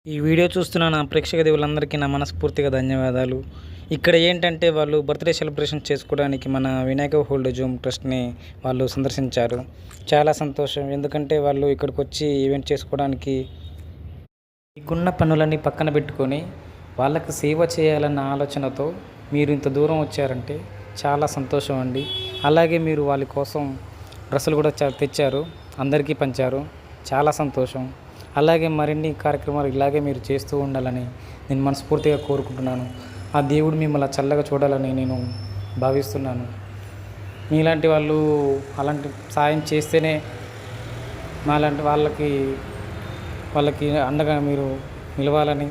ఈ వీడియో చూస్తున్న నా ప్రేక్షక దేవులందరికీ నా మనస్ఫూర్తిగా ధన్యవాదాలు. ఇక్కడ ఏంటంటే వాళ్ళు బర్త్‌డే సెలబ్రేషన్ చేసుకోవడానికి మన వినాయక ఓల్డ్ హోమ్ ట్రస్ట్‌ని వాళ్ళు సందర్శించారు. చాలా సంతోషం. ఎందుకంటే వాళ్ళు ఇక్కడికొచ్చి ఈవెంట్ చేసుకోవడానికి మీకున్న పనులన్నీ పక్కన పెట్టుకొని వాళ్ళకి సేవ చేయాలన్న ఆలోచనతో మీరు ఇంత దూరం వచ్చారంటే చాలా సంతోషం అండి. అలాగే మీరు వాళ్ళ కోసం డ్రెస్సులు కూడా తెచ్చారు. అందరికీ పంచారు. చాలా సంతోషం. అలాగే మరిన్ని కార్యక్రమాలు ఇలాగే మీరు చేస్తూ ఉండాలని నేను మనస్ఫూర్తిగా కోరుకుంటున్నాను. ఆ దేవుడు మిమ్మల్ని చల్లగా చూడాలని నేను భావిస్తున్నాను. మీలాంటి వాళ్ళు అలాంటి సాయం చేస్తేనే మాలాంటి వాళ్ళకి అండగా మీరు నిలవాలని,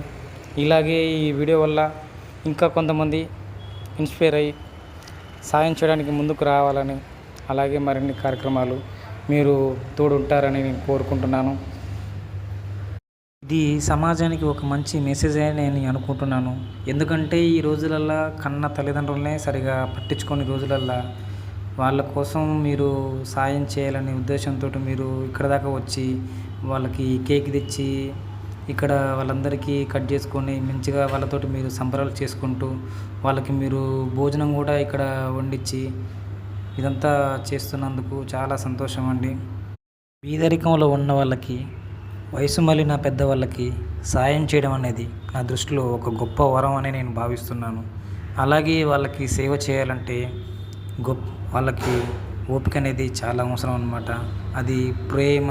ఇలాగే ఈ వీడియో వల్ల ఇంకా కొంతమంది ఇన్స్పైర్ అయ్యి సాయం చేయడానికి ముందుకు రావాలని, అలాగే మరిన్ని కార్యక్రమాలు మీరు తోడుంటారని నేను కోరుకుంటున్నాను. ఇది సమాజానికి ఒక మంచి మెసేజ్ అని నేను అనుకుంటున్నాను. ఎందుకంటే ఈ రోజులల్లో కన్న తల్లిదండ్రులనే సరిగా పట్టించుకోని రోజులల్లో వాళ్ళ కోసం మీరు సాయం చేయాలనే ఉద్దేశంతో మీరు ఇక్కడ దాకా వచ్చి వాళ్ళకి కేక్ తెచ్చి ఇక్కడ వాళ్ళందరికీ కట్ చేసుకొని మంచిగా వాళ్ళతోటి మీరు సంబరాలు చేసుకుంటూ వాళ్ళకి మీరు భోజనం కూడా ఇక్కడ వండించి ఇదంతా చేస్తున్నందుకు చాలా సంతోషం అండి. పేదరికంలో ఉన్న వాళ్ళకి, వయసు మళ్ళిన పెద్దవాళ్ళకి సాయం చేయడం అనేది నా దృష్టిలో ఒక గొప్ప వరం అని నేను భావిస్తున్నాను. అలాగే వాళ్ళకి సేవ చేయాలంటే వాళ్ళకి ఓపిక అనేది చాలా అవసరం అన్నమాట. అది ప్రేమ,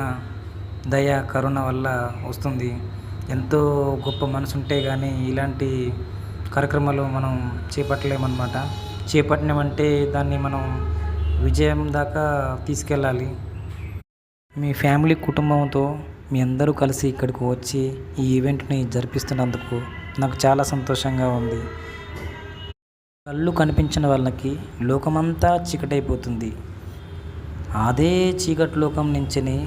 దయ, కరుణ వల్ల వస్తుంది. ఎంతో గొప్ప మనసు ఉంటే కానీ ఇలాంటి కార్యక్రమాలు మనం చేపట్టలేమన్నమాట. చేపట్టినామంటే దాన్ని మనం విజయం దాకా తీసుకెళ్ళాలి. మీ ఫ్యామిలీ కుటుంబంతో మీ అందరూ కలిసి ఇక్కడికి వచ్చి ఈ ఈవెంట్ని జరిపిస్తున్నందుకు నాకు చాలా సంతోషంగా ఉంది. కళ్ళు కనిపించిన వాళ్ళకి లోకమంతా చీకటైపోతుంది. అదే చీకటి లోకం నుంచిని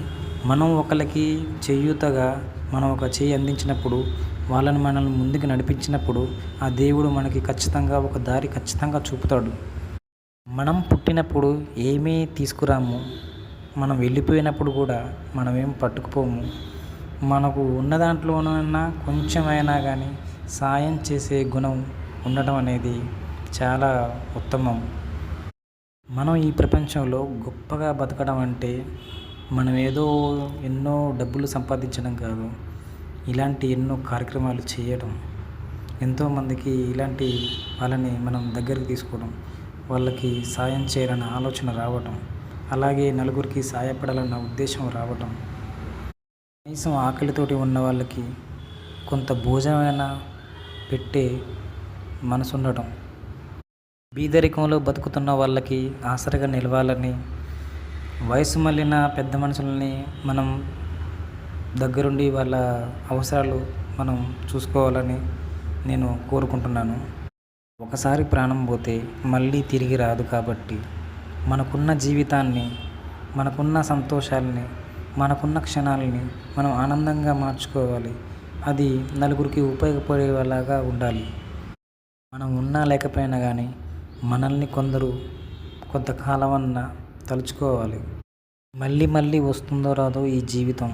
మనం ఒకరికి చేయూతగా మనం ఒక చేయి అందించినప్పుడు, మనల్ని ముందుకు నడిపించినప్పుడు ఆ దేవుడు మనకి ఖచ్చితంగా ఒక దారి ఖచ్చితంగా చూపుతాడు. మనం పుట్టినప్పుడు ఏమీ తీసుకురాము, మనం వెళ్ళిపోయినప్పుడు కూడా మనమేం పట్టుకుపోము. మనకు ఉన్న దాంట్లోనైనా కొంచెమైనా కానీ సాయం చేసే గుణం ఉండటం అనేది చాలా ఉత్తమం. మనం ఈ ప్రపంచంలో గొప్పగా బతకడం అంటే మనం ఏదో ఎన్నో డబ్బులు సంపాదించడం కాదు, ఇలాంటి ఎన్నో కార్యక్రమాలు చేయడం, ఎంతోమందికి ఇలాంటి వాళ్ళని మనం దగ్గరికి తీసుకోవడం, వాళ్ళకి సాయం చేయాలన్న ఆలోచన రావటం, అలాగే నలుగురికి సాయపడాలన్న ఉద్దేశం రావటం, కనీసం ఆకలితోటి ఉన్న వాళ్ళకి కొంత భోజనమైనా పెట్టే మనసు ఉండటం, బీదరికంలో బతుకుతున్న వాళ్ళకి ఆసరగా నిలవాలని, వయసు మళ్ళిన పెద్ద మనుషులని మనం దగ్గరుండి వాళ్ళ అవసరాలు మనం చూసుకోవాలని నేను కోరుకుంటున్నాను. ఒకసారి ప్రాణం పోతే మళ్ళీ తిరిగి రాదు కాబట్టి మనకున్న జీవితాన్ని, మనకున్న సంతోషాలని, మనకున్న క్షణాలని మనం ఆనందంగా మార్చుకోవాలి. అది నలుగురికి ఉపయోగపడేలాగా ఉండాలి. మనం ఉన్నా లేకపోయినా కానీ మనల్ని కొందరు కొంతకాలమన్నా తలుచుకోవాలి. మళ్ళీ మళ్ళీ వస్తుందో రాదో ఈ జీవితం.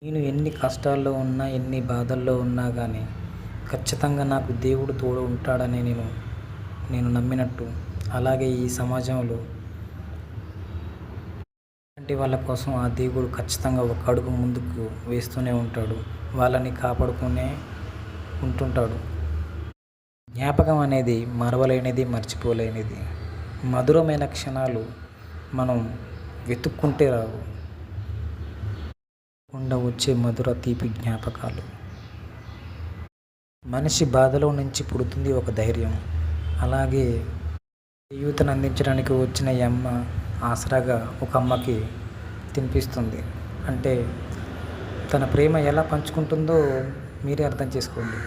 నేను ఎన్ని కష్టాల్లో ఉన్నా, ఎన్ని బాధల్లో ఉన్నా కానీ ఖచ్చితంగా నాకు దేవుడు తోడు ఉంటాడని నేను నమ్మినట్టు, అలాగే ఈ సమాజంలో అలాంటి వాళ్ళ కోసం ఆ దేవుడు ఖచ్చితంగా ఒక అడుగు ముందుకు వేస్తూనే ఉంటాడు. వాళ్ళని కాపాడుకునే ఉంటుంటాడు. జ్ఞాపకం అనేది మరవలేనిది, మర్చిపోలేనిది. మధురమైన క్షణాలు మనం వెతుక్కుంటే రావు, వచ్చే మధుర తీపి జ్ఞాపకాలు. మనిషి బాధలో నుంచి పుడుతుంది ఒక ధైర్యం. అలాగే యూత్ని అందించడానికి వచ్చిన ఈ అమ్మ ఆసరాగా ఒక అమ్మకి తినిపిస్తుంది. అంటే తన ప్రేమ ఎలా పంచుకుంటుందో మీరే అర్థం చేసుకోండి.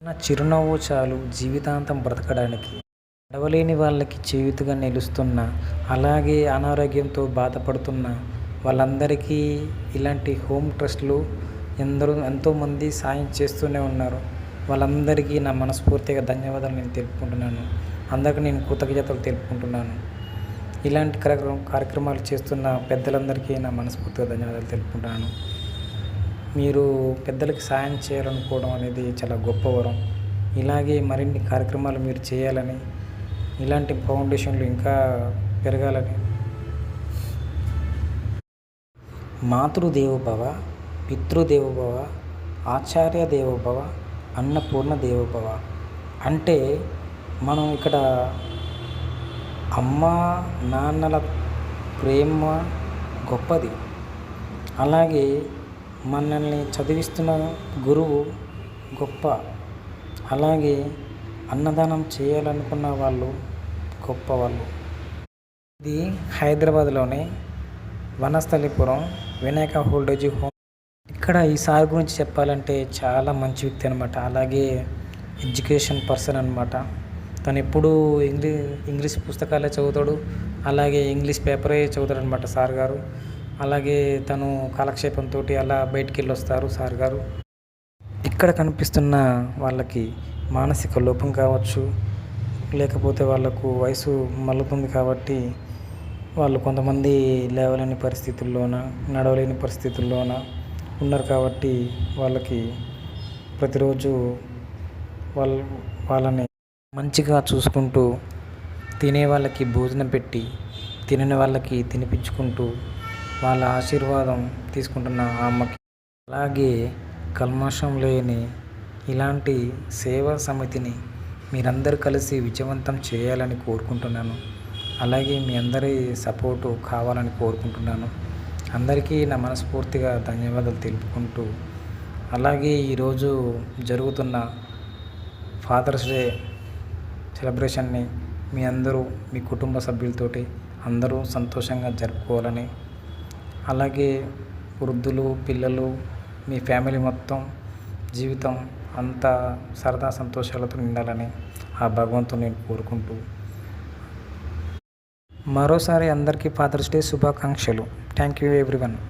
నా చిరునవ్వు చాలు జీవితాంతం బ్రతకడానికి. నడవలేని వాళ్ళకి చేయూతగా నిలుస్తున్న, అలాగే అనారోగ్యంతో బాధపడుతున్న వాళ్ళందరికీ ఇలాంటి హోమ్ ట్రస్ట్లు ఎంతోమంది సాయం చేస్తూనే ఉన్నారు. వాళ్ళందరికీ నా మనస్ఫూర్తిగా ధన్యవాదాలు నేను తెలుపుకుంటున్నాను. అందరికీ నేను కృతజ్ఞతలు తెలుపుకుంటున్నాను. ఇలాంటి కార్యక్రమాలు చేస్తున్న పెద్దలందరికీ నా మనస్ఫూర్తిగా ధన్యవాదాలు తెలుపుకుంటున్నాను. మీరు పెద్దలకి సాయం చేయాలనుకోవడం అనేది చాలా గొప్ప వరం. ఇలాగే మరిన్ని కార్యక్రమాలు మీరు చేయాలని, ఇలాంటి ఫౌండేషన్లు ఇంకా పెరగాలని. మాతృదేవోభవ, పితృదేవోభవ, ఆచార్య దేవోభవ, అన్నపూర్ణ దేవోభవ. అంటే మనం ఇక్కడ అమ్మ నాన్నల ప్రేమ గొప్పది. అలాగే మనల్ని చదివిస్తున్న గురువు గొప్ప. అలాగే అన్నదానం చేయాలనుకున్న వాళ్ళు గొప్పవాళ్ళు. ఇది హైదరాబాద్లోని వనస్థలిపురం వినాయక ఓల్డేజ్ హోమ్. ఇక్కడ ఈ సార్ గురించి చెప్పాలంటే చాలా మంచి వ్యక్తి అనమాట. అలాగే ఎడ్యుకేషన్ పర్సన్ అనమాట. తను ఎప్పుడూ ఇంగ్లీష్ పుస్తకాలే చదువుతాడు. అలాగే ఇంగ్లీష్ పేపరే చదువుతాడు అనమాట సార్ గారు. అలాగే తను కాలక్షేపంతో అలా బయటికి వెళ్ళి వస్తారు సార్ గారు. ఇక్కడ కనిపిస్తున్న వాళ్ళకి మానసిక లోపం కావచ్చు, లేకపోతే వాళ్ళకు వయసు మల్లుతుంది కాబట్టి వాళ్ళు కొంతమంది లేవలేని పరిస్థితుల్లోన, నడవలేని పరిస్థితుల్లోన ఉన్నారు కాబట్టి వాళ్ళకి ప్రతిరోజు వాళ్ళని మంచిగా చూసుకుంటూ, తినే వాళ్ళకి భోజనం పెట్టి, తినని వాళ్ళకి తినిపించుకుంటూ వాళ్ళ ఆశీర్వాదం తీసుకుంటున్న ఆ అమ్మకి, అలాగే కల్మషం లేని ఇలాంటి సేవా సమితిని మీరందరూ కలిసి విజయవంతం చేయాలని కోరుకుంటున్నాను. అలాగే మీ అందరి సపోర్టు కావాలని కోరుకుంటున్నాను. అందరికీ నా మనస్ఫూర్తిగా ధన్యవాదాలు తెలుపుకుంటూ, అలాగే ఈరోజు జరుగుతున్న ఫాదర్స్ డే సెలబ్రేషన్ని మీ అందరూ మీ కుటుంబ సభ్యులతోటి అందరూ సంతోషంగా జరుపుకోవాలని, అలాగే వృద్ధులు, పిల్లలు, మీ ఫ్యామిలీ మొత్తం జీవితం అంతా సరదా సంతోషాలతో నిండాలని ఆ భగవంతుని నేను కోరుకుంటూ, మరోసారి అందరికీ ఫాదర్స్ డే శుభాకాంక్షలు. Thank you everyone.